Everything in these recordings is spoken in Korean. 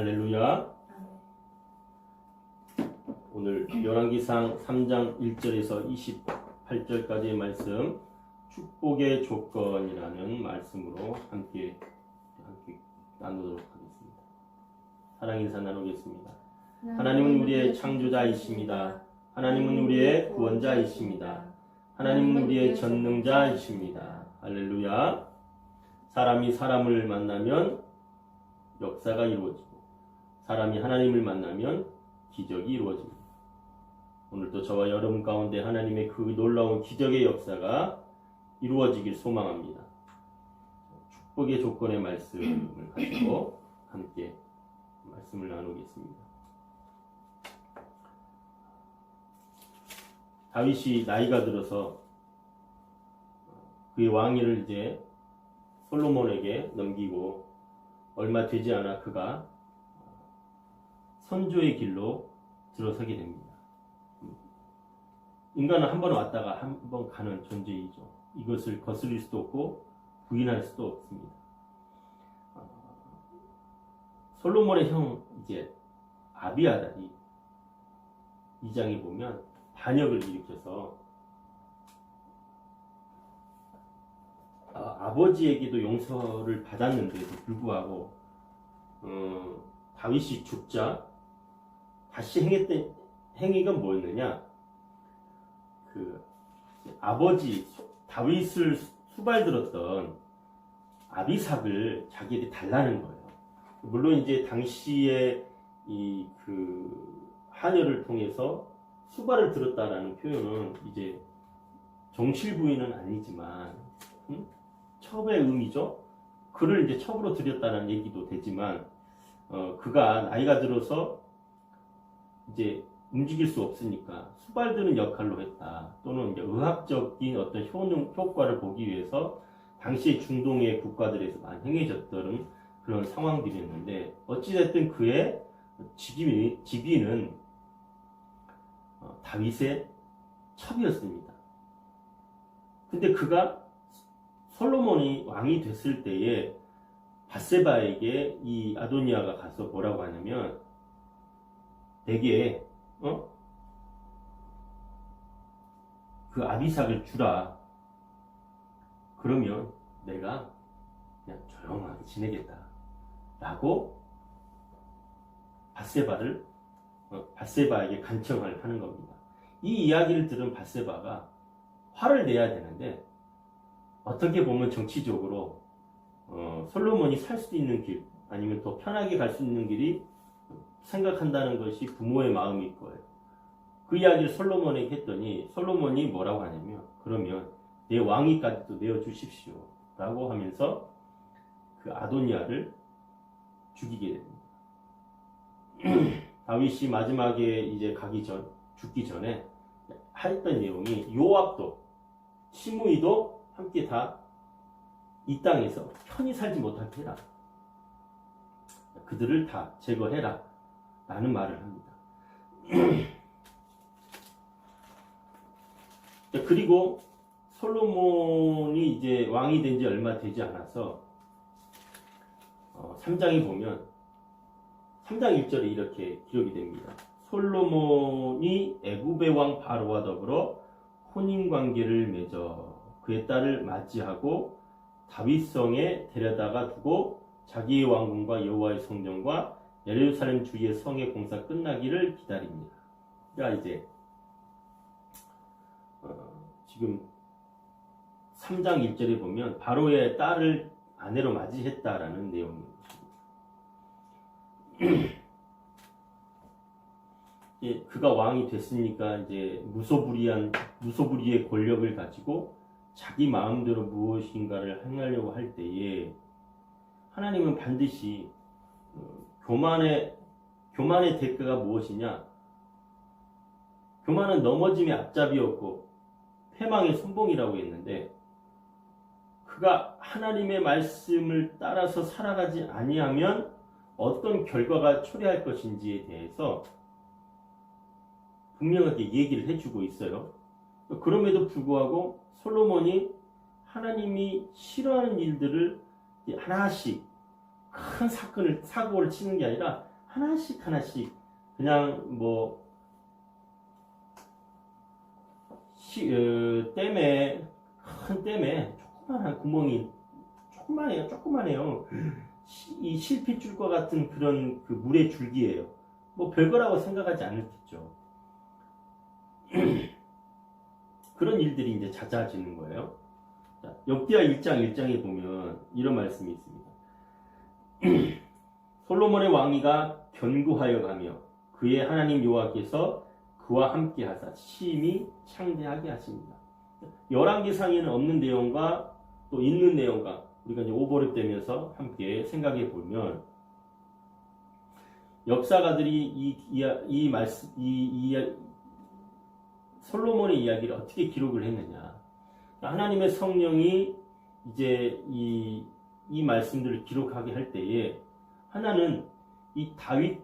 할렐루야. 오늘 열왕기상 3장 1절에서 28절까지의 말씀, 축복의 조건이라는 말씀으로 함께 나누도록 하겠습니다. 사랑 인사 나누겠습니다. 하나님은 우리의 창조자이십니다. 하나님은 우리의 구원자이십니다. 하나님은 우리의 전능자이십니다. 할렐루야. 사람이 사람을 만나면 역사가 이루어지고, 사람이 하나님을 만나면 기적이 이루어집니다. 오늘도 저와 여러분 가운데 하나님의 그 놀라운 기적의 역사가 이루어지길 소망합니다. 축복의 조건의 말씀을 가지고 함께 말씀을 나누겠습니다. 다윗이 나이가 들어서 그의 왕위를 이제 솔로몬에게 넘기고 얼마 되지 않아 그가 선조의 길로 들어서게 됩니다. 인간은 한 번 왔다가 한 번 가는 존재이죠. 이것을 거스릴 수도 없고 부인할 수도 없습니다. 솔로몬의 형 이제 아비아달이 2장에 보면 반역을 일으켜서 아버지에게도 용서를 받았는데도 불구하고 다윗이 죽자 다시 행했던 행위가 뭐였느냐? 그 아버지 다윗을 수발들었던 아비삭을 자기에게 달라는 거예요. 물론 이제 당시에 이 그 하녀를 통해서 수발을 들었다라는 표현은 이제 정실부인은 아니지만 첩의 의미죠. 그를 이제 첩으로 들였다는 얘기도 되지만 그가 나이가 들어서 이제 움직일 수 없으니까 수발드는 역할로 했다. 또는 이제 의학적인 어떤 효과를 보기 위해서 당시 중동의 국가들에서 많이 행해졌던 그런 상황들이었는데 어찌됐든 그의 직위는 다윗의 첩이었습니다. 근데 그가 솔로몬이 왕이 됐을 때에 밧세바에게 이 아도니아가 가서 뭐라고 하냐면 내게 그 아비삭을 주라. 그러면 내가 그냥 조용하게 지내겠다. 라고 밧세바에게 간청을 하는 겁니다. 이 이야기를 들은 밧세바가 화를 내야 되는데 어떻게 보면 정치적으로 솔로몬이 살 수 있는 길 아니면 더 편하게 갈 수 있는 길이 생각한다는 것이 부모의 마음일 거예요. 그 이야기를 솔로몬에게 했더니 솔로몬이 뭐라고 하냐면 그러면 내 왕위까지도 내어주십시오 라고 하면서 그 아도니아를 죽이게 됩니다. 다윗이 마지막에 이제 죽기 전에 했던 내용이 요압도 시므이도 함께 다 이 땅에서 편히 살지 못하게 해라. 그들을 다 제거해라. 라는 말을 합니다. 그리고 솔로몬이 이제 왕이 된 지 얼마 되지 않아서 3장에 보면 3장 1절에 이렇게 기록이 됩니다. 솔로몬이 애굽의 왕 바로와 더불어 혼인관계를 맺어 그의 딸을 맞이하고 다윗성에 데려다가 두고 자기의 왕궁과 여호와의 성전과 예루살렘 주의 성의 공사 끝나기를 기다립니다. 그러니까 이제 지금 3장 1절에 보면 바로의 딸을 아내로 맞이했다라는 내용입니다. 그가 왕이 됐으니까 이제 무소불위의 권력을 가지고 자기 마음대로 무엇인가를 행하려고 할 때에 하나님은 반드시 교만의 대가가 무엇이냐? 교만은 넘어짐의 앞잡이였고 패망의 선봉이라고 했는데 그가 하나님의 말씀을 따라서 살아가지 아니하면 어떤 결과가 초래할 것인지에 대해서 분명하게 얘기를 해주고 있어요. 그럼에도 불구하고 솔로몬이 하나님이 싫어하는 일들을 하나씩 큰 사고를 치는 게 아니라 하나씩 하나씩 그냥 뭐 댐에 큰 댐에 조그만한 구멍이 조그만해요. 이 실핏줄과 같은 그런 그 물의 줄기예요. 뭐 별거라고 생각하지 않겠죠. 그런 일들이 이제 잦아지는 거예요. 자, 역대하 1장 1장에 보면 이런 말씀이 있습니다. 솔로몬의 왕위가 견고하여 가며 그의 하나님 여호와께서 그와 함께 하사 심히 창대하게 하십니다. 열왕기상에는 없는 내용과 또 있는 내용과 우리가 이제 오버랩되면서 함께 생각해 보면 역사가들이 솔로몬의 이야기를 어떻게 기록을 했느냐. 하나님의 성령이 이제 이 말씀들을 기록하게 할 때에 하나는 이 다윗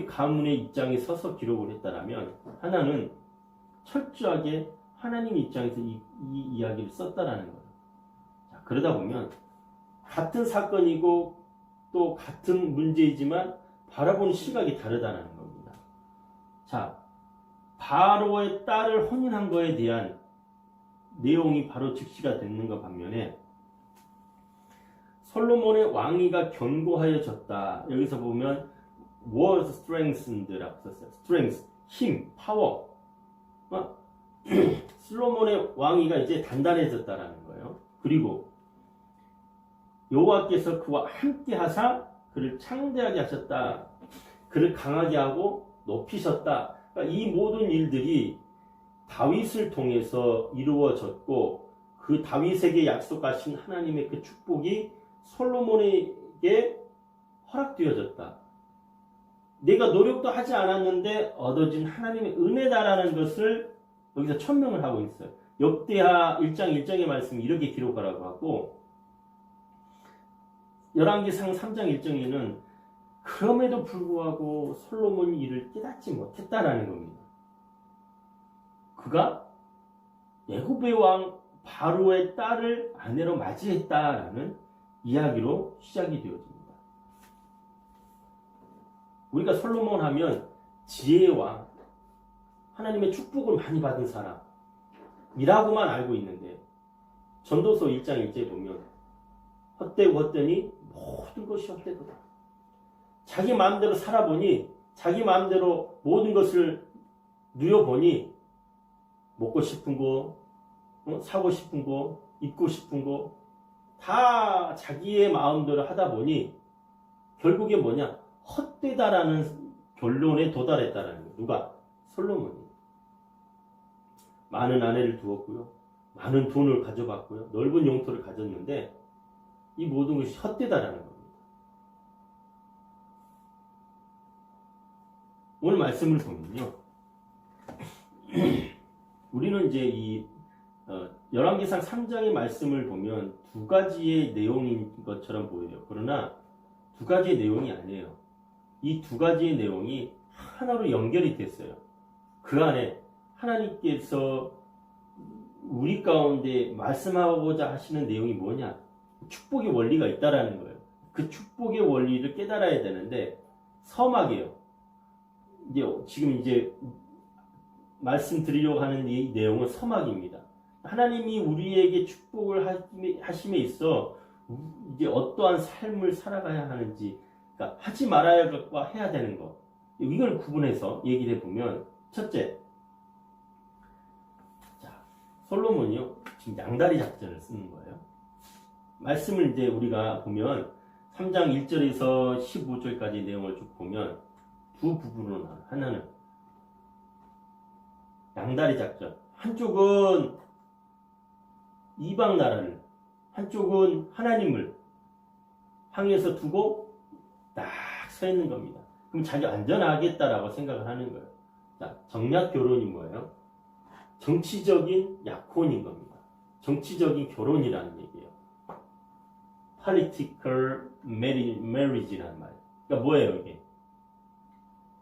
가문의 입장에 서서 기록을 했다라면 하나는 철저하게 하나님 입장에서 이 이야기를 썼다라는 거예요. 자, 그러다 보면 같은 사건이고 또 같은 문제이지만 바라보는 시각이 다르다는 겁니다. 자, 바로의 딸을 혼인한 거에 대한 내용이 바로 즉시가 되는 것 반면에 솔로몬의 왕위가 견고하여졌다. 여기서 보면 was strengthened라고 썼어요. strength, 힘, 파워. 솔로몬의 왕위가 이제 단단해졌다라는 거예요. 그리고 여호와께서 그와 함께 하사 그를 창대하게 하셨다. 그를 강하게 하고 높이셨다. 그러니까 이 모든 일들이 다윗을 통해서 이루어졌고 그 다윗에게 약속하신 하나님의 그 축복이 솔로몬에게 허락되어졌다. 내가 노력도 하지 않았는데 얻어진 하나님의 은혜다라는 것을 여기서 천명을 하고 있어요. 역대하 1장 1장의 말씀이 이렇게 기록하라고 하고 열왕기상 3장 1장에는 그럼에도 불구하고 솔로몬이 이를 깨닫지 못했다라는 겁니다. 그가 애굽의 왕 바로의 딸을 아내로 맞이했다라는 이야기로 시작이 되어집니다. 우리가 솔로몬 하면 지혜의 왕, 하나님의 축복을 많이 받은 사람이라고만 알고 있는데 전도서 1장 1절에 보면 헛되고 헛되니 모든 것이 헛되도다. 자기 마음대로 살아보니 자기 마음대로 모든 것을 누려보니 먹고 싶은 거, 사고 싶은 거, 입고 싶은 거 다 자기의 마음대로 하다 보니 결국에 뭐냐? 헛되다라는 결론에 도달했다라는 거예요. 누가? 솔로몬이. 많은 아내를 두었고요. 많은 돈을 가져갔고요. 넓은 영토를 가졌는데 이 모든 것이 헛되다라는 겁니다. 오늘 말씀을 보면요. 우리는 이제 열왕기상 3장의 말씀을 보면 두 가지의 내용인 것처럼 보여요. 그러나 두 가지의 내용이 아니에요. 이 두 가지의 내용이 하나로 연결이 됐어요. 그 안에 하나님께서 우리 가운데 말씀하고자 하시는 내용이 뭐냐? 축복의 원리가 있다라는 거예요. 그 축복의 원리를 깨달아야 되는데 서막이에요. 지금 말씀드리려고 하는 이 내용은 서막입니다. 하나님이 우리에게 축복을 하심에 있어 이제 어떠한 삶을 살아가야 하는지, 그러니까 하지 말아야 할 것과 해야 되는 것, 이걸 구분해서 얘기를 해보면, 첫째, 자, 솔로몬이요 지금 양다리 작전을 쓰는 거예요. 말씀을 이제 우리가 보면 3장 1절에서 15절까지 내용을 쭉 보면 두 부분으로 나눠요. 하나는 양다리 작전, 한쪽은 이방 나라를, 한쪽은 하나님을 향해서 두고 딱 서 있는 겁니다. 그럼 자기 안전하겠다라고 생각을 하는 거예요. 자, 정략 결혼이 뭐예요? 정치적인 약혼인 겁니다. 정치적인 결혼이라는 얘기예요. Political marriage라는 말. 그러니까 뭐예요, 이게?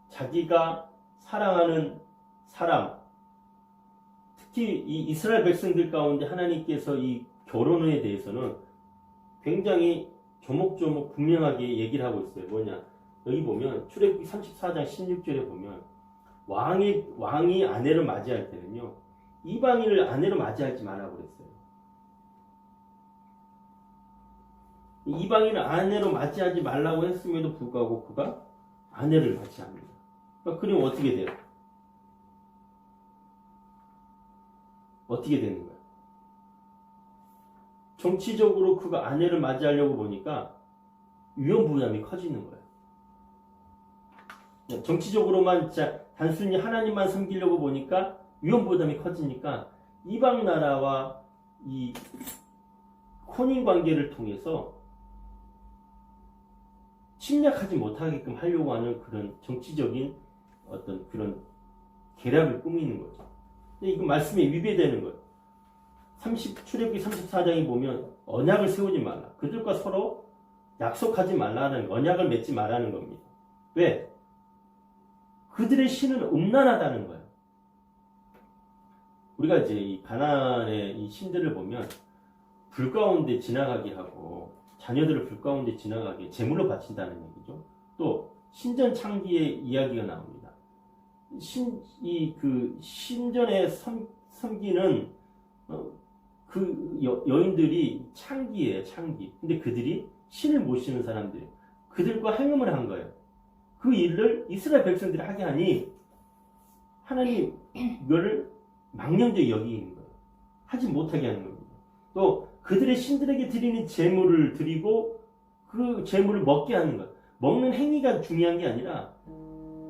자기가 사랑하는 사람, 특히 이 이스라엘 백성들 가운데 하나님께서 이 결혼에 대해서는 굉장히 조목조목 분명하게 얘기를 하고 있어요. 뭐냐? 여기 보면 출애굽기 34장 16절에 보면 왕이 아내를 맞이할 때는요, 이방인을 아내로 맞이하지 말라고 그랬어요. 이방인을 아내로 맞이하지 말라고 했음에도 불구하고 그가 아내를 맞이합니다. 그럼 어떻게 돼요? 어떻게 되는 거야? 정치적으로 그가 아내를 맞이하려고 보니까 위험부담이 커지는 거예요. 정치적으로만 진짜 단순히 하나님만 섬기려고 보니까 위험부담이 커지니까 이방 나라와 이 혼인 관계를 통해서 침략하지 못하게끔 하려고 하는 그런 정치적인 어떤 그런 계략을 꾸미는 거죠. 근데 이거 말씀에 위배되는 거예요. 출애굽기 34장에 보면 언약을 세우지 말라. 그들과 서로 약속하지 말라는 언약을 맺지 말라는 겁니다. 왜? 그들의 신은 음란하다는 거예요. 우리가 이제 이 가나안의 이 신들을 보면 불 가운데 지나가게 하고 자녀들을 불 가운데 지나가게 제물로 바친다는 얘기죠. 또 신전 창기의 이야기가 나옵니다. 신전에 섬기는 그 여인들이 창기예요, 창기. 근데 그들이 신을 모시는 사람들이에요. 그들과 행음을 한 거예요. 그 일을 이스라엘 백성들이 하게 하니 하나님 이거를 망령되게 여기는 거예요. 하지 못하게 하는 겁니다. 또 그들의 신들에게 드리는 제물을 드리고 그 제물을 먹게 하는 것. 먹는 행위가 중요한 게 아니라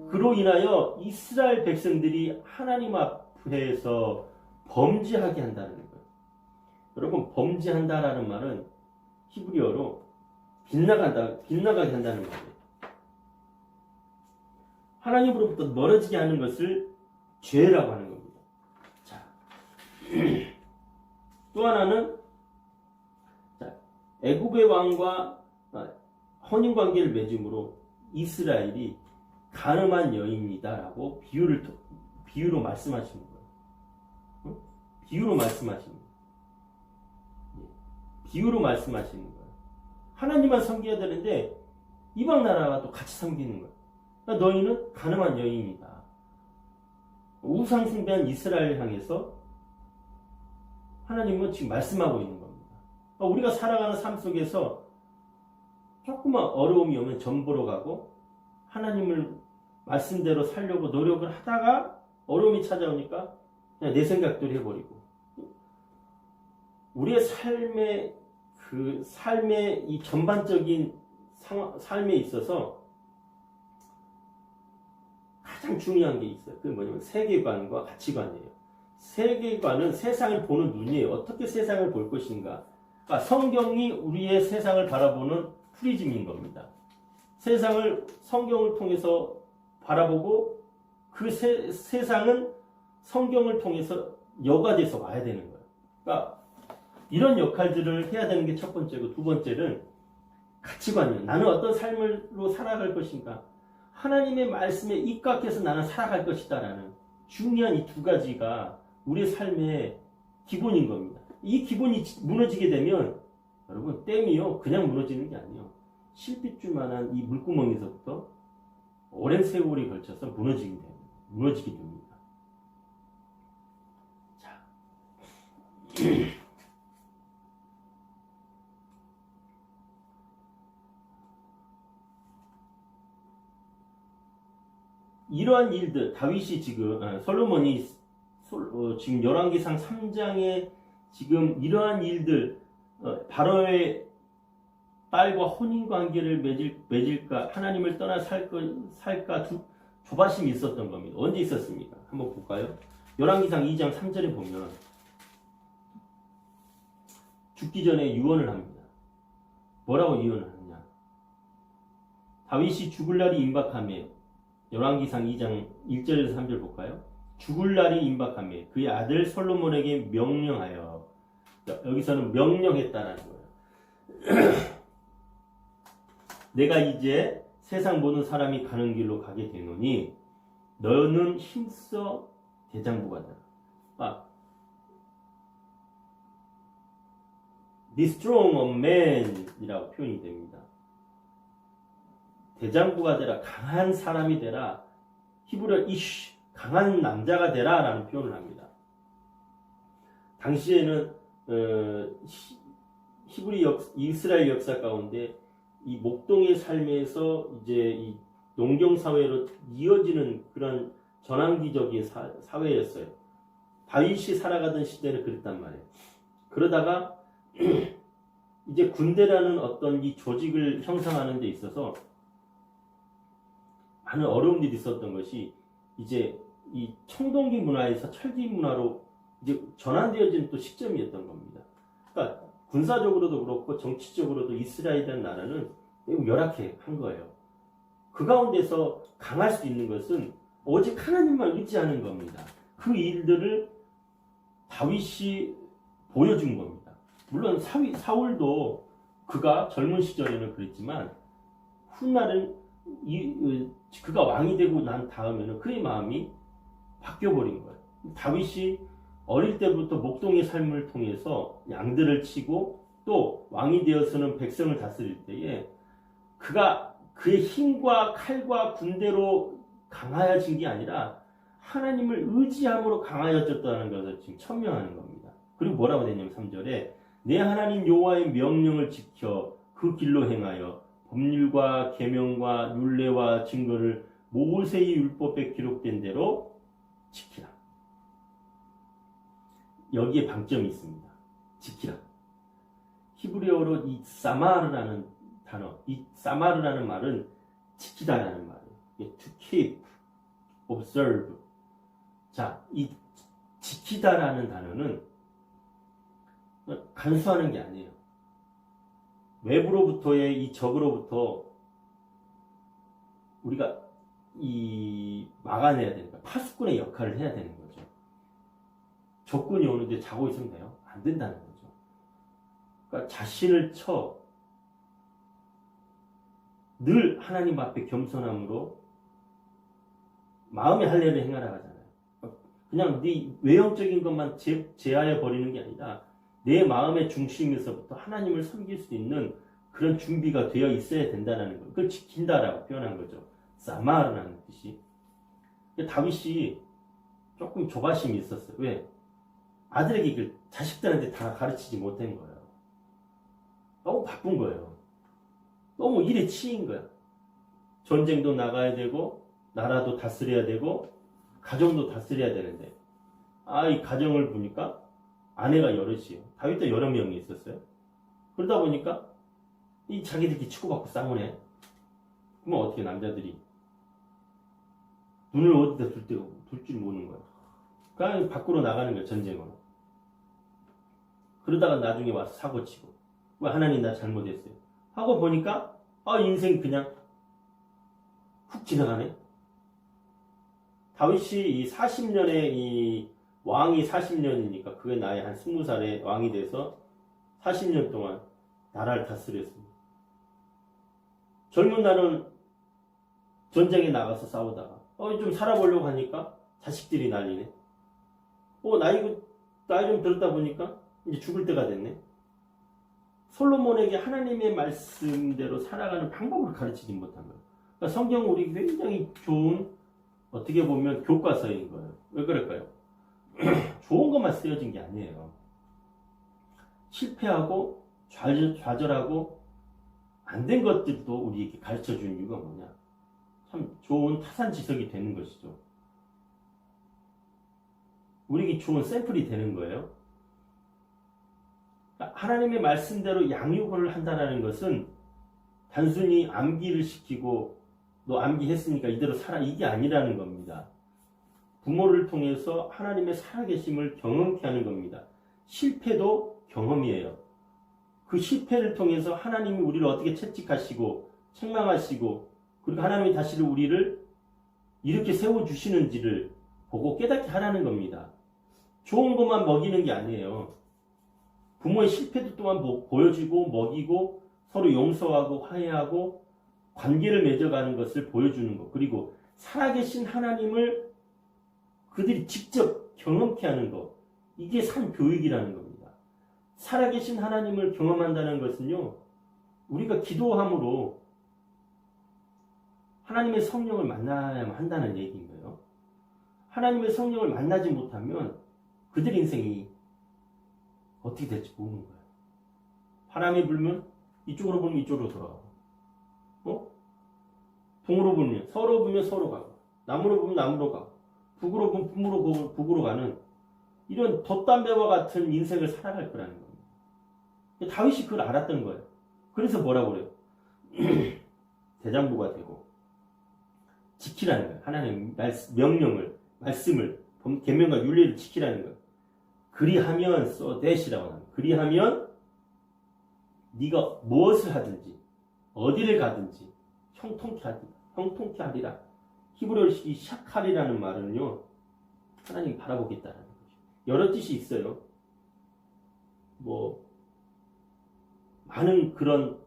그로 인하여 이스라엘 백성들이 하나님 앞에서 범죄하게 한다는 거예요. 여러분, 범죄한다라는 말은 히브리어로 빗나가게 한다는 말이에요. 하나님으로부터 멀어지게 하는 것을 죄라고 하는 겁니다. 자, 또 하나는 애굽의 왕과 혼인 관계를 맺음으로 이스라엘이 가늠한 여인이다라고 비유로 말씀하시는 거예요. 비유로 말씀하시는 거예요. 비유로 말씀하시는 거예요. 하나님만 섬겨야 되는데 이방 나라와 또 같이 섬기는 거예요. 그러니까 너희는 가늠한 여인이다. 우상 숭배한 이스라엘 향해서 하나님은 지금 말씀하고 있는 겁니다. 우리가 살아가는 삶 속에서 조금만 어려움이 오면 전보러 가고 하나님을 말씀대로 살려고 노력을 하다가 어려움이 찾아오니까 그냥 내 생각대로 해버리고 우리의 삶의 이 전반적인 삶에 있어서 가장 중요한 게 있어요. 그게 뭐냐면 세계관과 가치관이에요. 세계관은 세상을 보는 눈이에요. 어떻게 세상을 볼 것인가. 그러니까 성경이 우리의 세상을 바라보는 프리즘인 겁니다. 성경을 통해서 바라보고 그 세상은 성경을 통해서 여과돼서 와야 되는 거예요. 그러니까 이런 역할들을 해야 되는 게 첫 번째고, 두 번째는 가치관이에요. 나는 어떤 삶으로 살아갈 것인가. 하나님의 말씀에 입각해서 나는 살아갈 것이다라는 중요한 이 두 가지가 우리의 삶의 기본인 겁니다. 이 기본이 무너지게 되면 여러분 댐이요 그냥 무너지는 게 아니에요. 실핏줄만한 이 물구멍에서부터 오랜 세월이 걸쳐서 무너지게 됩니다. 자, 이러한 일들 다윗이 지금 솔로몬이 지금 열왕기상 3장에 지금 이러한 일들 바로의 딸과 혼인관계를 맺을까 하나님을 떠나 살까 조바심이 있었던 겁니다. 언제 있었습니까? 한번 볼까요? 열왕기상 2장 3절에 보면 죽기 전에 유언을 합니다. 뭐라고 유언을 하느냐? 다윗이 죽을 날이 임박하며 열왕기상 2장 1절에서 3절 볼까요? 죽을 날이 임박하며 그의 아들 솔로몬에게 명령하여, 여기서는 명령했다라는 거예요. 내가 이제 세상 모든 사람이 가는 길로 가게 되노니 너는 힘써 대장부가 되라. be strong a man이라고 표현이 됩니다. 대장부가 되라, 강한 사람이 되라, 히브리어 이쉬, 강한 남자가 되라 라는 표현을 합니다. 당시에는 이스라엘 역사 가운데 이 목동의 삶에서 이제 이 농경 사회로 이어지는 그런 전환기적인 사회였어요. 다윗이 살아가던 시대는 그랬단 말이에요. 그러다가 이제 군대라는 어떤 이 조직을 형성하는 데 있어서 많은 어려움들이 있었던 것이 이제 이 청동기 문화에서 철기 문화로 이제 전환되어지는 또 시점이었던 겁니다. 그러니까 군사적으로도 그렇고 정치적으로도 이스라엘이라는 나라는 매우 열악해 한 거예요. 그 가운데서 강할 수 있는 것은 오직 하나님만 의지하는 겁니다. 그 일들을 다윗이 보여준 겁니다. 물론 사울도 그가 젊은 시절에는 그랬지만 훗날은 그가 왕이 되고 난 다음에는 그의 마음이 바뀌어버린 거예요. 다윗이 어릴 때부터 목동의 삶을 통해서 양들을 치고 또 왕이 되어서는 백성을 다스릴 때에 그가 그의 힘과 칼과 군대로 강하여진 게 아니라 하나님을 의지함으로 강하여졌다는 것을 지금 천명하는 겁니다. 그리고 뭐라고 되냐면 3절에 내 하나님 여호와의 명령을 지켜 그 길로 행하여 법률과 계명과 율례와 증거를 모세의 율법에 기록된 대로 지키라. 여기에 방점이 있습니다. 지키라. 히브리어로 이 사마르라는 단어, 이 사마르라는 말은 지키다라는 말이에요. to keep, observe. 자, 이 지키다라는 단어는 간수하는 게 아니에요. 외부로부터의 이 적으로부터 우리가 막아내야 되는 거예요. 파수꾼의 역할을 해야 되는 거죠. 적군이 오는데 자고 있으면 돼요? 안 된다는 거죠. 그러니까 자신을 늘 하나님 앞에 겸손함으로 마음의 할례를 행하라 하잖아요. 그냥 네 외형적인 것만 제하여 버리는 게 아니라 내 마음의 중심에서부터 하나님을 섬길 수 있는 그런 준비가 되어 있어야 된다는 거. 그걸 지킨다라고 표현한 거죠. 사마르라는 뜻이. 다윗이 조금 조바심이 있었어요. 왜? 아들에게 자식들한테 다 가르치지 못한 거예요. 너무 바쁜 거예요. 너무 일에 치인 거야. 전쟁도 나가야 되고 나라도 다스려야 되고 가정도 다스려야 되는데 이 가정을 보니까 아내가 여럿이에요. 다윗도 여러 명이 있었어요. 그러다 보니까 이 자기들끼리 치고받고 싸우네. 그러면 어떻게 남자들이 눈을 어디다 둘 줄 모르는 거야. 그냥 밖으로 나가는 거야, 전쟁으로. 그러다가 나중에 와서 사고치고 왜 하나님 나 잘못했어요 하고 보니까 인생 그냥 훅 지나가네. 다윗이 이 40년의 이 왕이 40년이니까 그게 나이 한 20살에 왕이 돼서 40년 동안 나라를 다스렸습니다. 젊은 날은 전쟁에 나가서 싸우다가 좀 살아보려고 하니까 자식들이 난리네. 나이 좀 들었다 보니까 이제 죽을 때가 됐네. 솔로몬에게 하나님의 말씀대로 살아가는 방법을 가르치지 못한 거예요. 그러니까 성경은 우리 굉장히 좋은 어떻게 보면 교과서인 거예요. 왜 그럴까요? 좋은 것만 쓰여진 게 아니에요. 실패하고 좌절하고 안 된 것들도 우리에게 가르쳐 주는 이유가 뭐냐? 참 좋은 타산지석이 되는 것이죠. 우리에게 좋은 샘플이 되는 거예요. 하나님의 말씀대로 양육을 한다는 것은 단순히 암기를 시키고 너 암기했으니까 이대로 살아 이게 아니라는 겁니다. 부모를 통해서 하나님의 살아계심을 경험케 하는 겁니다. 실패도 경험이에요. 그 실패를 통해서 하나님이 우리를 어떻게 채찍하시고 책망하시고 그리고 하나님이 다시 우리를 이렇게 세워주시는지를 보고 깨닫게 하라는 겁니다. 좋은 것만 먹이는 게 아니에요. 부모의 실패도 또한 보여주고 먹이고 서로 용서하고 화해하고 관계를 맺어가는 것을 보여주는 것. 그리고 살아계신 하나님을 그들이 직접 경험케 하는 것. 이게 산 교육이라는 겁니다. 살아계신 하나님을 경험한다는 것은요, 우리가 기도함으로 하나님의 성령을 만나야만 한다는 얘기인 거예요. 하나님의 성령을 만나지 못하면 그들 인생이 어떻게 될지 모르는 거예요. 바람이 불면 이쪽으로 불면 이쪽으로 돌아가고, 동으로 불면 서로 불면 서로 가고, 남으로 불면 남으로 가고, 북으로 불면 북으로 가는 이런 돛담배와 같은 인생을 살아갈 거라는 겁니다. 다윗이 그걸 알았던 거예요. 그래서 뭐라고 그래요? 대장부가 되고 지키라는 거예요. 하나님의 명령을, 말씀을, 계명과 윤리를 지키라는 거예요. 그리하면 써대시라고 합니다. 그리하면 네가 무엇을 하든지 어디를 가든지 형통케 하리라. 히브리어식 샤칼이라는 말은요, 하나님 바라보겠다는 거죠. 여러 뜻이 있어요. 많은 그런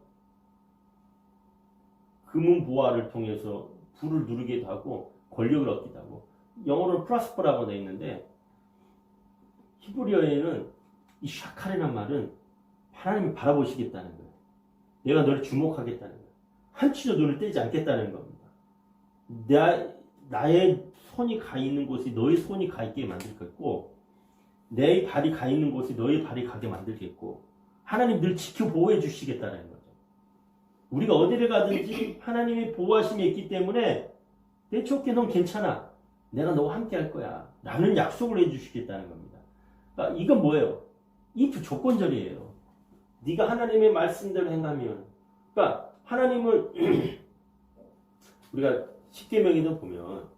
금은보화를 통해서 부를 누르기도 하고 권력을 얻기도 하고, 영어로는 프라스퍼라고 되어 있는데 히브리어에는 이 샤칼이라는 말은 하나님이 바라보시겠다는 거예요. 내가 너를 주목하겠다는 거예요. 한치도 눈을 떼지 않겠다는 겁니다. 나의 손이 가 있는 곳에 너의 손이 가 있게 만들겠고, 내 발이 가 있는 곳에 너의 발이 가게 만들겠고, 하나님 늘 지켜 보호해 주시겠다는 거죠. 우리가 어디를 가든지 하나님의 보호하심이 있기 때문에 대초롭게 넌 괜찮아. 내가 너와 함께 할 거야. 라는 약속을 해 주시겠다는 겁니다. 그러니까 이건 뭐예요? if 조건절이에요. 네가 하나님의 말씀대로 행하면. 그러니까 하나님은 우리가 십계명에도 보면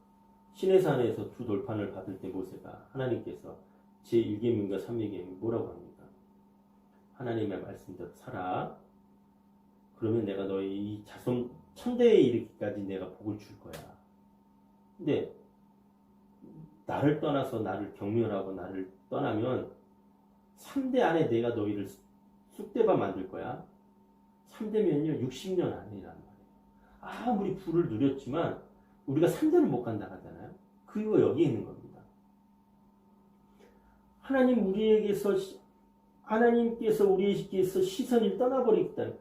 시내산에서 두 돌판을 받을 때 모세가 하나님께서 제1계명과 3계명 뭐라고 합니까? 하나님의 말씀대로 살아. 그러면 내가 너희 이 자손 천대에 이르기까지 내가 복을 줄 거야. 근데 나를 떠나서 나를 경멸하고 나를 떠나면 3대 안에 내가 너희를 쑥대밭 만들 거야. 3대면요 60년 안이란 말이에요. 아무리 부를 누렸지만 우리가 3대를 못 간다 하잖아요. 그 이유가 여기에 있는 겁니다. 하나님께서 우리에게서 시선이 떠나버리겠다.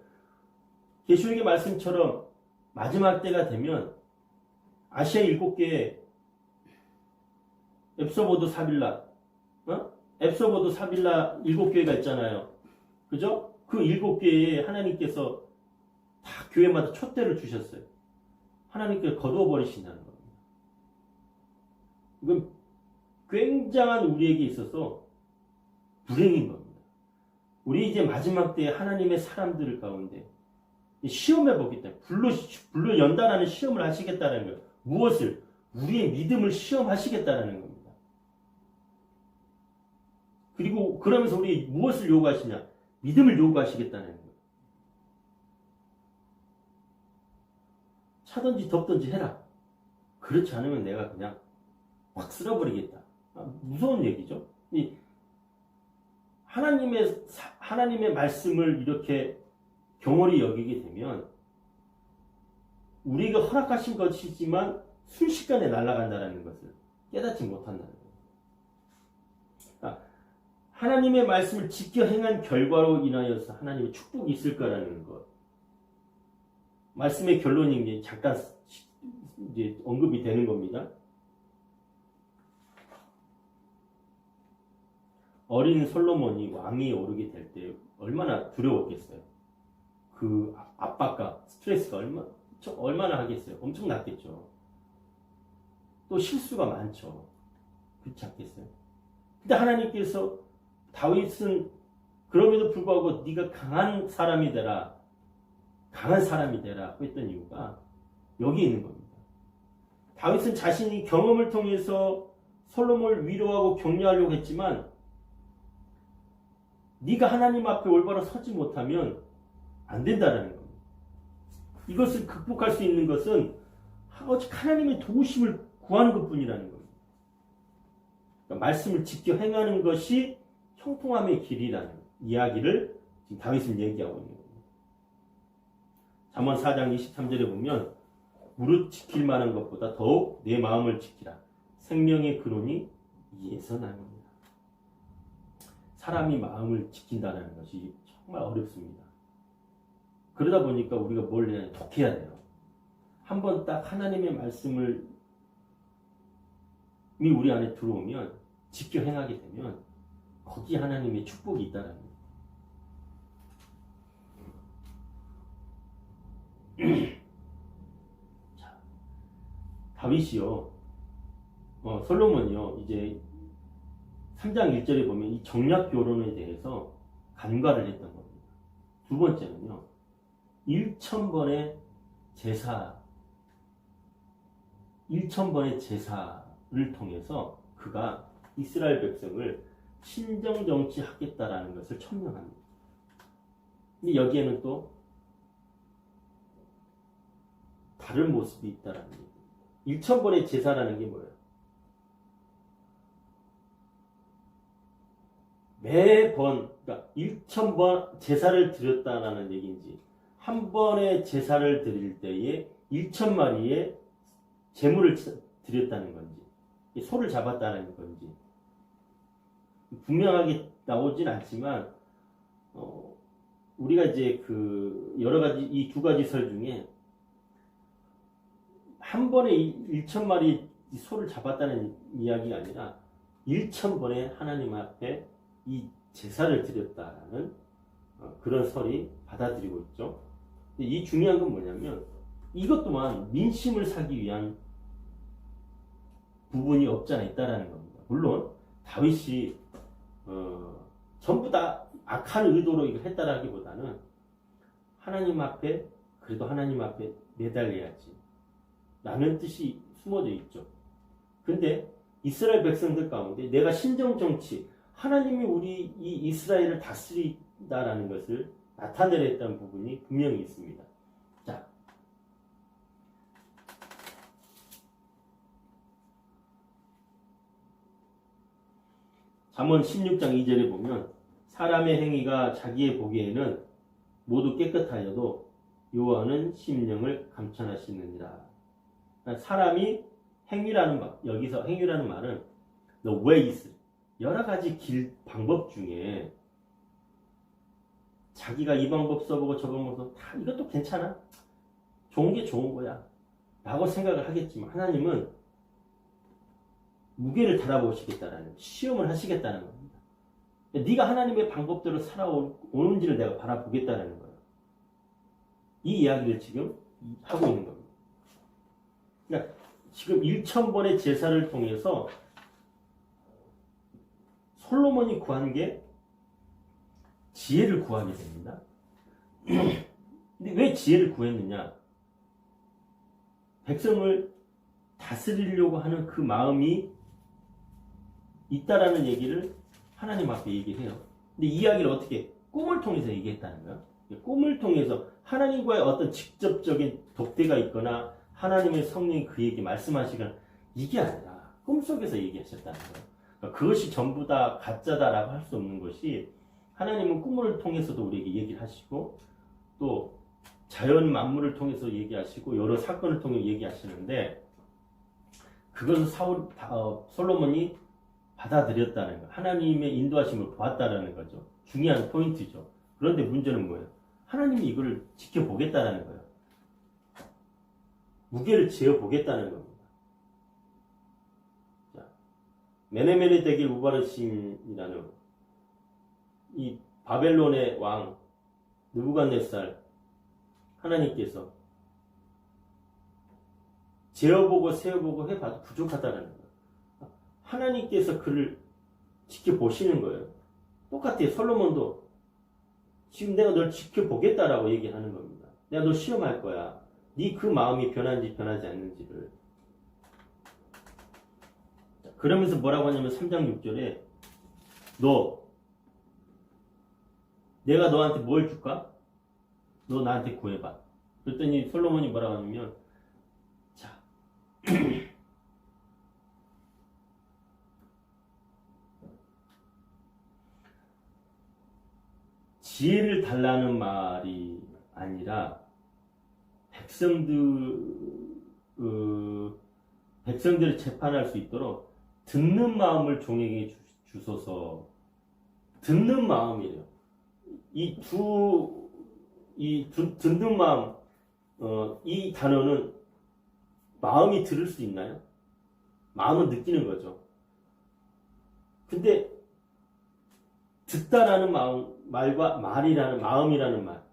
계시록의 말씀처럼 마지막 때가 되면 아시아 7개의 앱소보드 사빌라, 앱소보드 사빌라 7교회가 있잖아요. 그죠? 그 7교회에 하나님께서 다 교회마다 촛대를 주셨어요. 하나님께서 거두어 버리신다는 겁니다. 이건 굉장한 우리에게 있어서 불행인 겁니다. 우리 이제 마지막 때에 하나님의 사람들 가운데 시험해 보겠다. 불로 연단하는 시험을 하시겠다는 거예요. 무엇을? 우리의 믿음을 시험하시겠다는 겁니다. 그리고 그러면서 우리 무엇을 요구하시냐? 믿음을 요구하시겠다는 거예요. 차든지 덥든지 해라. 그렇지 않으면 내가 그냥 확 쓸어버리겠다. 무서운 얘기죠. 하나님의 말씀을 이렇게 경홀히 여기게 되면 우리가 허락하신 것이지만 순식간에 날아간다는 것을 깨닫지 못한다는 거예요. 그러니까 하나님의 말씀을 지켜 행한 결과로 인하여서 하나님의 축복이 있을 거라는 것. 말씀의 결론이 잠깐 이제 언급이 되는 겁니다. 어린 솔로몬이 왕이 오르게 될 때 얼마나 두려웠겠어요. 그 압박과 스트레스가 얼마나 하겠어요. 엄청났겠죠. 또 실수가 많죠. 그렇지 않겠어요? 근데 하나님께서 다윗은 그럼에도 불구하고 네가 강한 사람이 되라 했던 이유가 여기 있는 겁니다. 다윗은 자신이 경험을 통해서 솔로몬을 위로하고 격려하려고 했지만 네가 하나님 앞에 올바로 서지 못하면 안 된다는 겁니다. 이것을 극복할 수 있는 것은 오직 하나님의 도우심을 구하는 것뿐이라는 겁니다. 그러니까 말씀을 지켜 행하는 것이 형통함의 길이라는 이야기를 지금 다윗은 얘기하고 있는 겁니다. 잠언 4장 23절에 보면 무릇 지킬 만한 것보다 더욱 내 마음을 지키라. 생명의 근원이 이에서 나옵니다. 사람이 마음을 지킨다는 것이 정말 어렵습니다. 그러다 보니까 우리가 뭘 해야 독해야 돼요. 한번 딱 하나님의 말씀을 우리 안에 들어오면 지켜 행하게 되면 거기에 하나님의 축복이 있다는 거예요. 자, 다윗이요, 솔로몬이요, 이제 3장 1절에 보면 이 정략 결혼에 대해서 간과를 했던 겁니다. 두 번째는요, 1000번의 제사를 통해서 그가 이스라엘 백성을 신정정치하겠다라는 것을 천명합니다. 근데 여기에는 또 다른 모습이 있다라는 얘기입니다. 1000번의 제사라는 게 뭐예요? 매번, 그러니까 1000번 제사를 드렸다라는 얘기인지, 한 번의 제사를 드릴 때에 1000마리의 제물을 드렸다는 건지, 소를 잡았다는 건지, 분명하게 나오진 않지만, 우리가 이제 여러 가지, 이 두 가지 설 중에, 한 번에 1000마리 소를 잡았다는 이야기가 아니라, 1000번에 하나님 앞에 이 제사를 드렸다라는 그런 설이 받아들이고 있죠. 이 중요한 건 뭐냐면 이것 또한 민심을 사기 위한 부분이 없지 않아 있다라는 겁니다. 물론 다윗이 전부 다 악한 의도로 이걸 했다라기보다는 하나님 앞에, 그래도 하나님 앞에 매달려야지 라는 뜻이 숨어져 있죠. 근데 이스라엘 백성들 가운데 내가 신정정치, 하나님이 우리 이 이스라엘을 다스리다라는 것을 나타내렸다는 부분이 분명히 있습니다. 자, 잠언 16장 2절에 보면 사람의 행위가 자기의 보기에는 모두 깨끗하여도 여호와는 심령을 감천하시느니라. 그러니까 사람이 행위라는 말, 여기서 행위라는 말은 the ways, 여러 가지 방법 중에 자기가 이 방법 써보고 저 방법 써보고 다 이것도 괜찮아, 좋은 게 좋은 거야 라고 생각을 하겠지만 하나님은 무게를 달아보시겠다라는, 시험을 하시겠다는 겁니다. 네가 하나님의 방법대로 살아오는지를 내가 바라보겠다는 거예요. 이 이야기를 지금 하고 있는 겁니다. 그러니까 지금 1000번의 제사를 통해서 솔로몬이 구한 게 지혜를 구하게 됩니다. 근데 왜 지혜를 구했느냐? 백성을 다스리려고 하는 그 마음이 있다라는 얘기를 하나님 앞에 얘기해요. 근데 이 이야기를 어떻게? 꿈을 통해서 얘기했다는 거예요. 꿈을 통해서 하나님과의 어떤 직접적인 독대가 있거나 하나님의 성령이 그에게 말씀하시거나 이게 아니라 꿈속에서 얘기하셨다는 거예요. 그러니까 그것이 전부 다 가짜다라고 할 수 없는 것이, 하나님은 꿈을 통해서도 우리에게 얘기를 하시고 또 자연 만물을 통해서 얘기하시고 여러 사건을 통해 얘기하시는데, 그것을 솔로몬이 받아들였다는 거, 하나님의 인도하심을 보았다는 거죠. 중요한 포인트죠. 그런데 문제는 뭐예요? 하나님이 이걸 지켜보겠다는 거예요. 무게를 지어보겠다는 겁니다. 자, 메네메네 대게 우바르신이라는 이 바벨론의 왕 느부갓네살, 하나님께서 재어보고 세어보고 해봐도 부족하다는 거예요. 하나님께서 그를 지켜보시는 거예요. 똑같아요. 솔로몬도 지금 내가 널 지켜보겠다라고 얘기하는 겁니다. 내가 널 시험할 거야. 네 그 마음이 변하는지 변하지 않는지를. 그러면서 뭐라고 하냐면 3장 6절에 내가 너한테 뭘 줄까? 너 나한테 구해봐. 그랬더니 솔로몬이 뭐라고 하냐면, 자, 지혜를 달라는 말이 아니라 백성들을 재판할 수 있도록 듣는 마음을 종에게 주소서. 듣는 마음이에요. 듣는 마음, 이 단어는 마음이 들을 수 있나요? 마음은 느끼는 거죠. 근데 듣다라는 말과 마음이라는 말.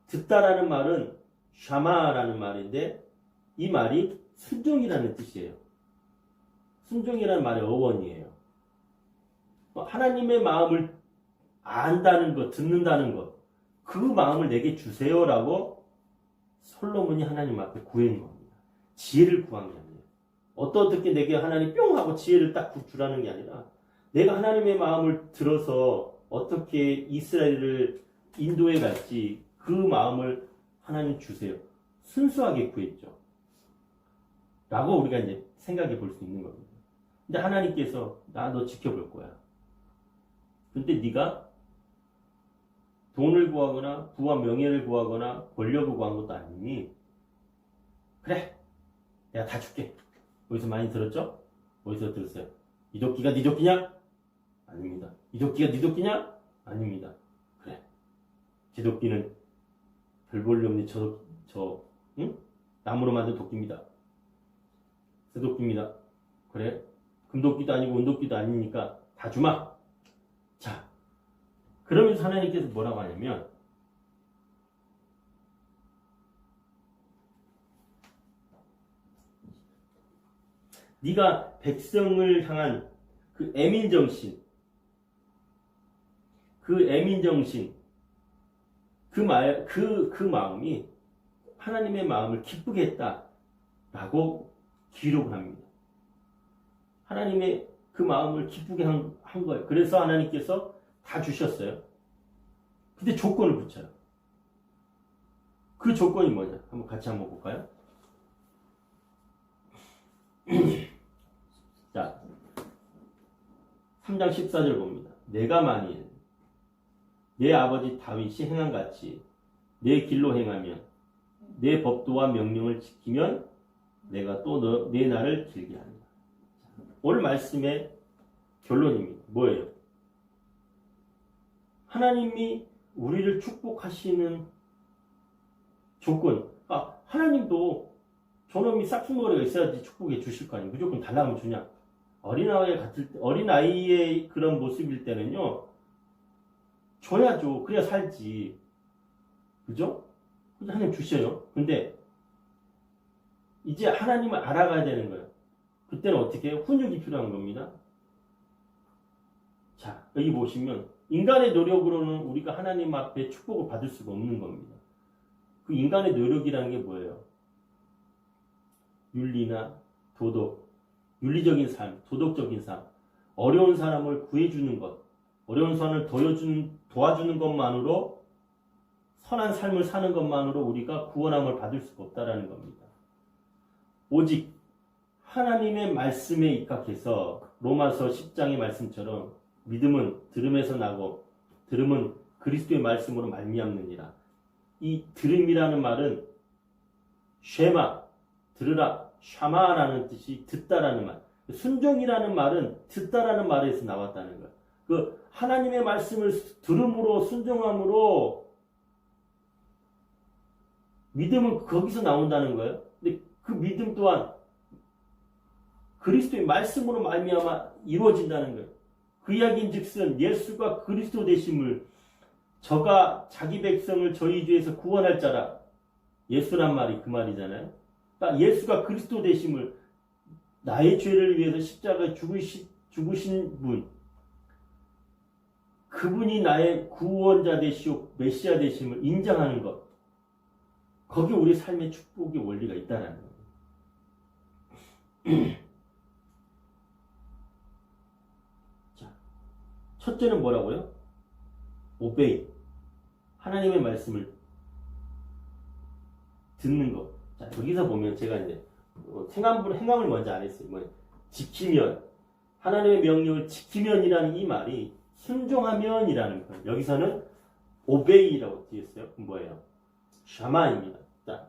듣다라는 말은 샤마라는 말인데 이 말이 순종이라는 뜻이에요. 순종이라는 말의 어원이에요. 하나님의 마음을 안다는 것, 듣는다는 것, 그 마음을 내게 주세요라고 솔로몬이 하나님 앞에 구한 겁니다. 지혜를 구한 게 아니에요. 어떻게 내게 하나님 뿅 하고 지혜를 딱 주라는 게 아니라 내가 하나님의 마음을 들어서 어떻게 이스라엘을 인도해 갈지 그 마음을 하나님 주세요. 순수하게 구했죠. 라고 우리가 이제 생각해 볼 수 있는 겁니다. 근데 하나님께서 나 너 지켜볼 거야. 근데 네가 돈을 구하거나 부와 명예를 구하거나 권력을 구한 것도 아니니 그래 내가 다 줄게. 어디서 많이 들었죠? 어디서 들었어요? 이 도끼가 네 도끼냐? 아닙니다. 이 도끼가 네 도끼냐? 아닙니다. 그래 제 도끼는 별 볼일 없는 응? 나무로 만든 도끼입니다. 새 도끼입니다. 그래 금도끼도 아니고 은도끼도 아니니까 다 주마. 자, 그러면서 하나님께서 뭐라고 하냐면 네가 백성을 향한 그 애민정신, 그 마음이 하나님의 마음을 기쁘게 했다라고 기록을 합니다. 하나님의 그 마음을 기쁘게 한 거예요. 그래서 하나님께서 다 주셨어요. 근데 조건을 붙여요. 그 조건이 뭐냐? 같이 한번 볼까요? 자, 3장 14절 봅니다. 내가 만일 내 아버지 다윗이 행한 같이 내 길로 행하면 내 법도와 명령을 지키면 내가 또 내 날을 길게 한다. 오늘 말씀의 결론입니다. 뭐예요? 하나님이 우리를 축복하시는 조건. 하나님도 저놈이 싹퉁머리가 있어야지 축복해 주실 거 아니에요. 무조건 달라면 주냐? 어린아이의 그런 모습일 때는요, 줘야죠. 그래야 살지. 그죠? 하나님 주셔요. 근데 이제 하나님을 알아가야 되는 거예요. 그때는 어떻게 해요? 훈육이 필요한 겁니다. 자, 여기 보시면 인간의 노력으로는 우리가 하나님 앞에 축복을 받을 수가 없는 겁니다. 그 인간의 노력이라는 게 뭐예요? 윤리나 도덕, 윤리적인 삶, 도덕적인 삶, 어려운 사람을 구해주는 것, 어려운 사람을 도와주는 것만으로 선한 삶을 사는 것만으로 우리가 구원함을 받을 수가 없다라는 겁니다. 오직 하나님의 말씀에 입각해서 로마서 10장의 말씀처럼 믿음은 들음에서 나고 들음은 그리스도의 말씀으로 말미암느니라. 이 들음이라는 말은 쉐마, 들으라, 샤마라는 뜻이 듣다라는 말. 순종이라는 말은 듣다라는 말에서 나왔다는 거예요. 그 하나님의 말씀을 들음으로 순종함으로 믿음은 거기서 나온다는 거예요. 근데 그 믿음 또한 그리스도의 말씀으로 말미암아 이루어진다는 거예요. 그 이야기인즉슨 예수가 그리스도 되심을 저가 자기 백성을 저희 죄에서 구원할 자라. 예수란 말이 그 말이잖아요. 그러니까 예수가 그리스도 되심을 나의 죄를 위해서 십자가에 죽으신 분, 그분이 나의 구원자 되시오 메시아 되심을 인정하는 것, 거기 우리 삶의 축복의 원리가 있다는 거예요. 자, 첫째는 뭐라고요? 오베이, 하나님의 말씀을 듣는 것. 자, 여기서 보면 제가 이제 행함을 먼저 안 했어요. 지키면, 하나님의 명령을 지키면이라는 이 말이 순종하면이라는 거예요. 여기서는 오베이라고 되어 있어요. 뭐예요? 샤마입니다. 자,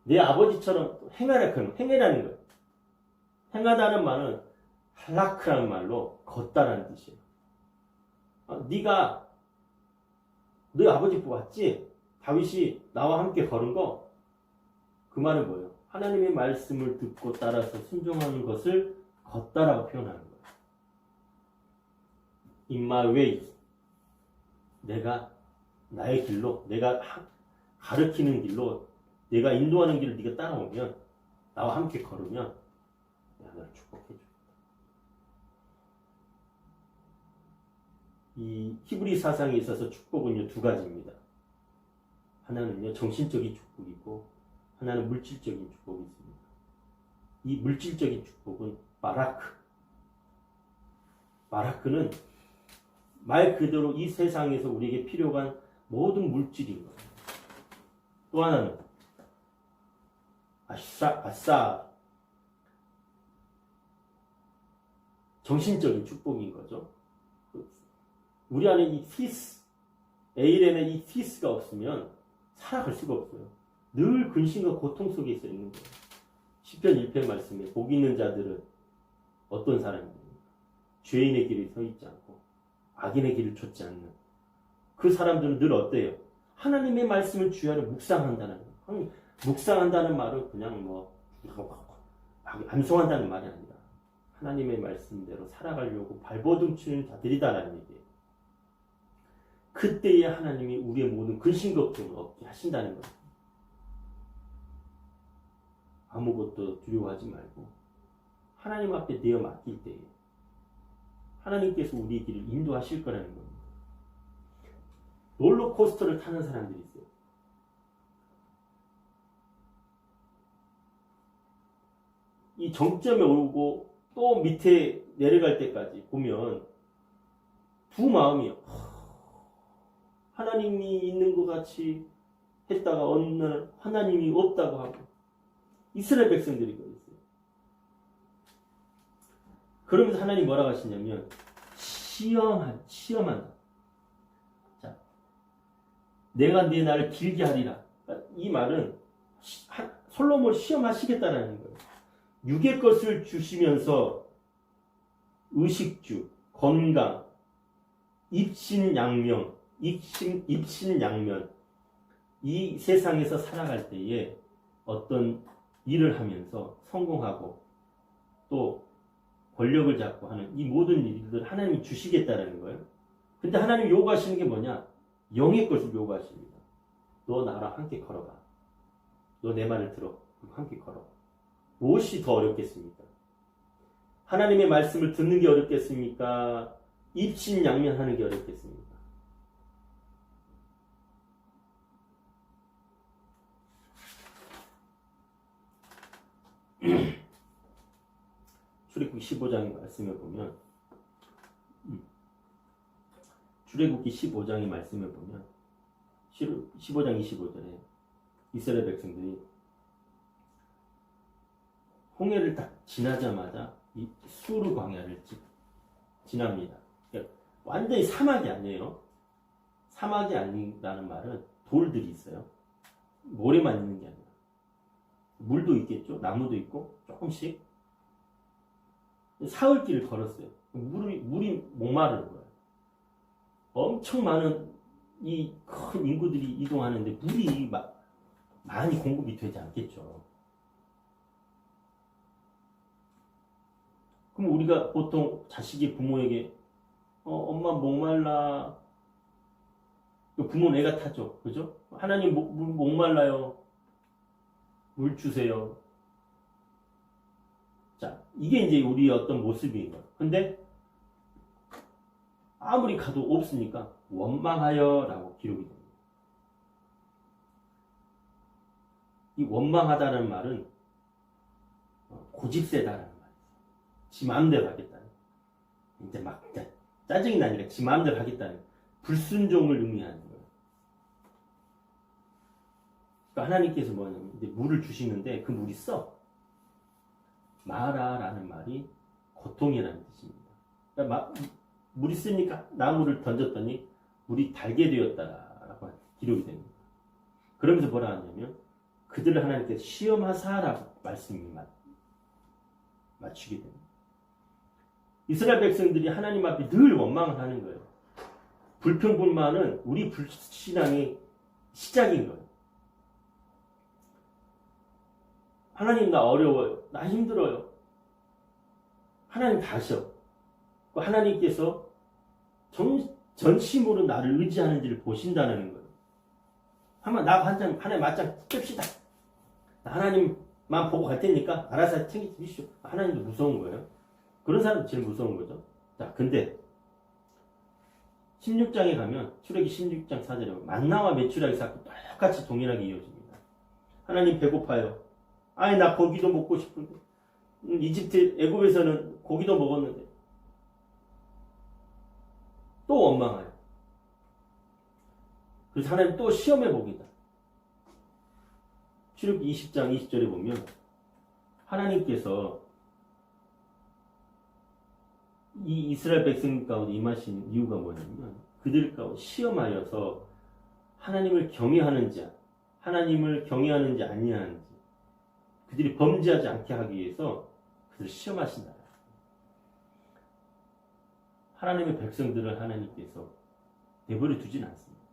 내 아버지처럼 행해라는 거예요. 행하다는 말은 할라크라는 말로 걷다라는 뜻이에요. 네가 너희 아버지 뽑았지? 다윗이 나와 함께 걸은 거. 그 말은 뭐예요? 하나님의 말씀을 듣고 따라서 순종하는 것을 걷다라고 표현하는 거예요. In my way. 내가 나의 길로, 내가 가르치는 길로, 내가 인도하는 길을 네가 따라오면, 나와 함께 걸으면 내가 너를 축복해줘. 이 히브리 사상에 있어서 축복은요, 두 가지입니다. 하나는요, 정신적인 축복이고 하나는 물질적인 축복이 있습니다. 이 물질적인 축복은 마라크는 말 그대로 이 세상에서 우리에게 필요한 모든 물질인 거예요. 또 하나는 아싸 정신적인 축복인 거죠. 우리 안에 이 피스, 에일엔의 이 피스가 없으면 살아갈 수가 없어요. 늘 근심과 고통 속에 있어 있는 거예요. 시편 1편 말씀에 복 있는 자들은 어떤 사람입니까? 죄인의 길에 서 있지 않고 악인의 길을 좇지 않는 그 사람들은 늘 어때요? 하나님의 말씀을 주야로 묵상한다는 거예요. 묵상한다는 말은 그냥 암송한다는 말이 아니라 하나님의 말씀대로 살아가려고 발버둥 치는 자들이다라는 얘기예요. 그때에 하나님이 우리의 모든 근심 걱정을 없게 하신다는 거예요. 아무것도 두려워하지 말고 하나님 앞에 내어 맡길 때에 하나님께서 우리의 길을 인도하실 거라는 겁니다. 롤러코스터를 타는 사람들이 있어요. 이 정점에 오고 또 밑에 내려갈 때까지 보면 두 마음이 하나님이 있는 것 같이 했다가 어느 날 하나님이 없다고 하고 이스라엘 백성들이 그랬어요. 그러면서 하나님 뭐라고 하시냐면 시험한다. 자, 내가 네 나를 길게 하리라. 이 말은 솔로몬을 시험하시겠다라는 거예요. 육의 것을 주시면서 의식주, 건강, 입신양면 이 세상에서 살아갈 때에 어떤 일을 하면서 성공하고 또 권력을 잡고 하는 이 모든 일들을 하나님이 주시겠다라는 거예요. 근데 하나님이 요구하시는 게 뭐냐? 영의 것을 요구하십니다. 너 나랑 함께 걸어가. 너 내 말을 들어. 함께 걸어. 무엇이 더 어렵겠습니까? 하나님의 말씀을 듣는 게 어렵겠습니까? 입신양면하는 게 어렵겠습니까? 출애굽기 15장 말씀을 보면 출애굽기 15장의 말씀을 보면 15장 25절에 이스라엘 백성들이 홍해를 딱 지나자마자 이 수르 광야를 지납니다. 그러니까 완전히 사막이 아니에요. 사막이 아니라는 말은 돌들이 있어요. 모래만 있는 게 아니라 물도 있겠죠. 나무도 있고 조금씩 사흘길을 걸었어요. 물이 목마르는 거예요. 엄청 많은 이 큰 인구들이 이동하는데 물이 많이 공급이 되지 않겠죠. 그럼 우리가 보통 자식이 부모에게 엄마 목말라. 부모는 애가 타죠. 그죠? 하나님 목말라요. 물 주세요. 자, 이게 이제 우리의 어떤 모습인 거예요. 근데 아무리 가도 없으니까 원망하여 라고 기록이 됩니다. 이 원망하다는 말은 고집세다라는 말이에요. 지 마음대로 하겠다는. 이제 막 짜증이 나니까 지 마음대로 하겠다는 불순종을 의미하는 거예요. 그러니까 하나님께서 뭐냐면 이제 물을 주시는데 그 물이 써. 마라라는 말이 고통이라는 뜻입니다. 그러니까 물이 쓰니까 나무를 던졌더니 물이 달게 되었다라고 기록이 됩니다. 그러면서 뭐라 하냐면 그들을 하나님께서 시험하사라고 말씀이 맞추게 됩니다. 이스라엘 백성들이 하나님 앞에 늘 원망을 하는 거예요. 불평불만은 우리 불신앙의 시작인 거예요. 하나님 나 어려워요. 나 힘들어요. 하나님 다셔. 하나님께서 전심으로 나를 의지하는지를 보신다는 거예요. 한번 나 하나님 맞짱 뜹시다. 하나님만 보고 갈 테니까 알아서 챙겨주십시오. 하나님도 무서운 거예요. 그런 사람도 제일 무서운 거죠. 자, 근데 16장에 가면 출애기 16장 4절에 만나와 메추라기 사건 똑같이 동일하게 이어집니다. 하나님 배고파요. 아니 나 고기도 먹고 싶은데 이집트 애굽에서는 고기도 먹었는데 또 원망해요. 그래서 하나님 또 시험해 봅니다. 출애굽기 20장 20절에 보면 하나님께서 이 이스라엘 백성 가운데 임하신 이유가 뭐냐면 그들 가운데 시험하여서 하나님을 경외하는지 아니하는지 그들이 범죄하지 않게 하기 위해서 그들을 시험하신다. 하나님의 백성들을 하나님께서 내버려 두진 않습니다.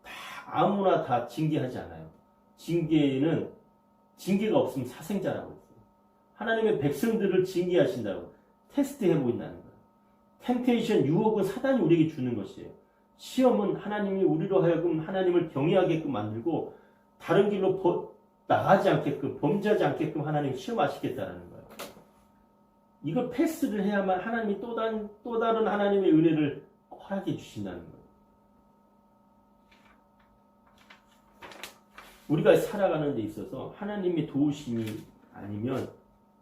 다 아무나 다 징계하지 않아요. 징계가 없으면 사생자라고 했어요. 하나님의 백성들을 징계하신다고 테스트해 보인다는 거예요. 템테이션, 유혹은 사단이 우리에게 주는 것이에요. 시험은 하나님이 우리로 하여금 하나님을 경외하게끔 만들고 다른 길로 나가지 않게끔 범죄하지 않게끔 하나님이 시험하시겠다는 거예요. 이걸 패스를 해야만 하나님이 또 다른 하나님의 은혜를 허락해 주신다는 거예요. 우리가 살아가는 데 있어서 하나님의 도우심이 아니면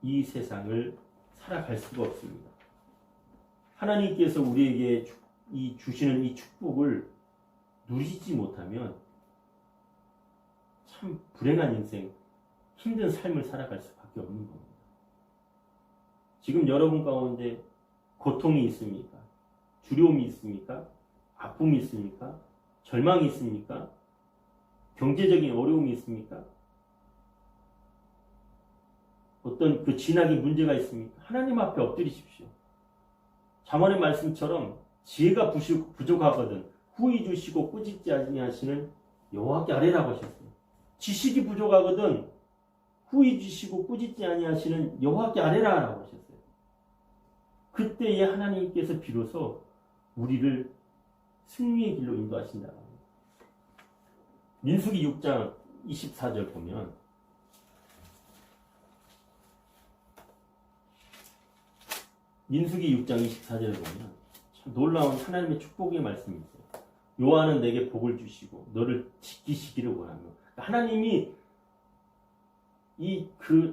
이 세상을 살아갈 수가 없습니다. 하나님께서 우리에게 주시는 이 축복을 누리지 못하면 참 불행한 인생, 힘든 삶을 살아갈 수밖에 없는 겁니다. 지금 여러분 가운데 고통이 있습니까? 두려움이 있습니까? 아픔이 있습니까? 절망이 있습니까? 경제적인 어려움이 있습니까? 어떤 그 진학의 문제가 있습니까? 하나님 앞에 엎드리십시오. 잠언의 말씀처럼 지혜가 부족하거든 후히 주시고 꾸짖지 아니하시는 여호와께 아뢰라고 하셨어요. 지식이 부족하거든 후히 주시고 꾸짖지 아니하시는 여호와께 아뢰라고 하셨어요. 그때에 하나님께서 비로소 우리를 승리의 길로 인도하신다고 합니다. 민수기 6장 24절 보면 민수기 6장 24절을 보면 참 놀라운 하나님의 축복의 말씀이 있어요. 여호와는 내게 복을 주시고 너를 지키시기를 원하며 하나님이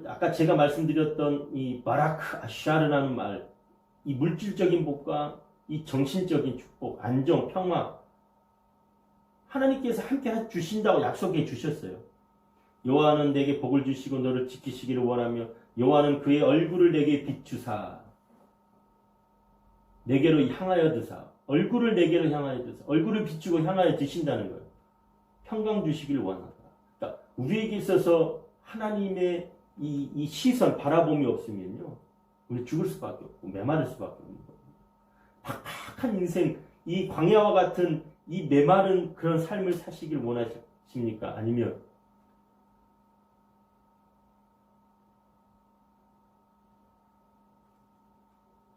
아까 제가 말씀드렸던 이 바라크 아샤르라는 말, 이 물질적인 복과 이 정신적인 축복, 안정, 평화 하나님께서 함께 주신다고 약속해 주셨어요. 여호와는 내게 복을 주시고 너를 지키시기를 원하며 여호와는 그의 얼굴을 내게 비추사 내게로 향하여 드사 얼굴을 내게로 향하여 드사 얼굴을 비추고 향하여 드신다는 거예요. 평강 주시기를 원하다. 그러니까 우리에게 있어서 하나님의 이 시선 바라봄이 없으면요 우리 죽을 수밖에 없고 메마를 수밖에 없는 거예요. 팍팍한 인생 이 광야와 같은 이 메마른 그런 삶을 사시길 원하십니까? 아니면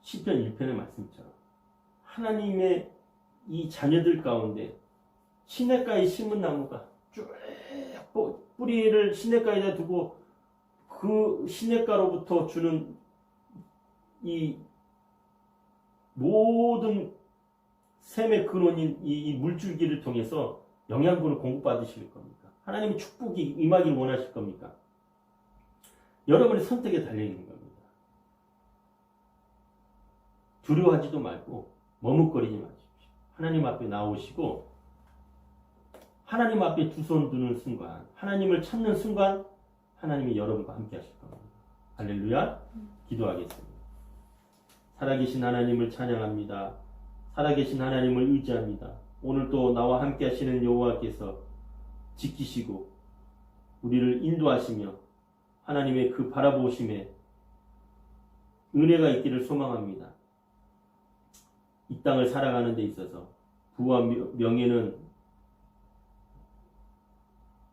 시편 1편의 말씀처럼 하나님의 이 자녀들 가운데 시냇가에 심은 나무가 쭉 뿌리를 시냇가에다 두고 그 시냇가로부터 주는 이 모든 샘의 근원인 이 물줄기를 통해서 영양분을 공급받으실 겁니까? 하나님의 축복이 임하길 원하실 겁니까? 여러분의 선택에 달려있는 겁니다. 두려워하지도 말고 머뭇거리지 마십시오. 하나님 앞에 나오시고 하나님 앞에 두 손 두는 순간 하나님을 찾는 순간 하나님이 여러분과 함께 하실 겁니다. 할렐루야. 기도하겠습니다. 살아계신 하나님을 찬양합니다. 살아계신 하나님을 의지합니다. 오늘도 나와 함께 하시는 여호와께서 지키시고 우리를 인도하시며 하나님의 그 바라보심에 은혜가 있기를 소망합니다. 이 땅을 살아가는 데 있어서 부와 명예는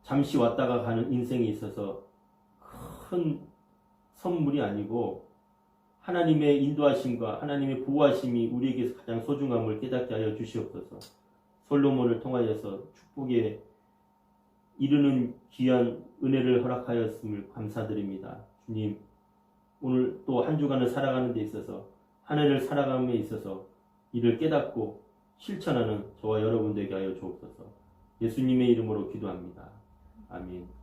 잠시 왔다가 가는 인생에 있어서 큰 선물이 아니고 하나님의 인도하심과 하나님의 보호하심이 우리에게서 가장 소중함을 깨닫게 하여 주시옵소서. 솔로몬을 통하여서 축복에 이르는 귀한 은혜를 허락하였음을 감사드립니다. 주님, 오늘 또 한 주간을 살아가는 데 있어서 한 해를 살아감에 있어서 이를 깨닫고 실천하는 저와 여러분 되게 하여 주옵소서. 예수님의 이름으로 기도합니다. 아멘.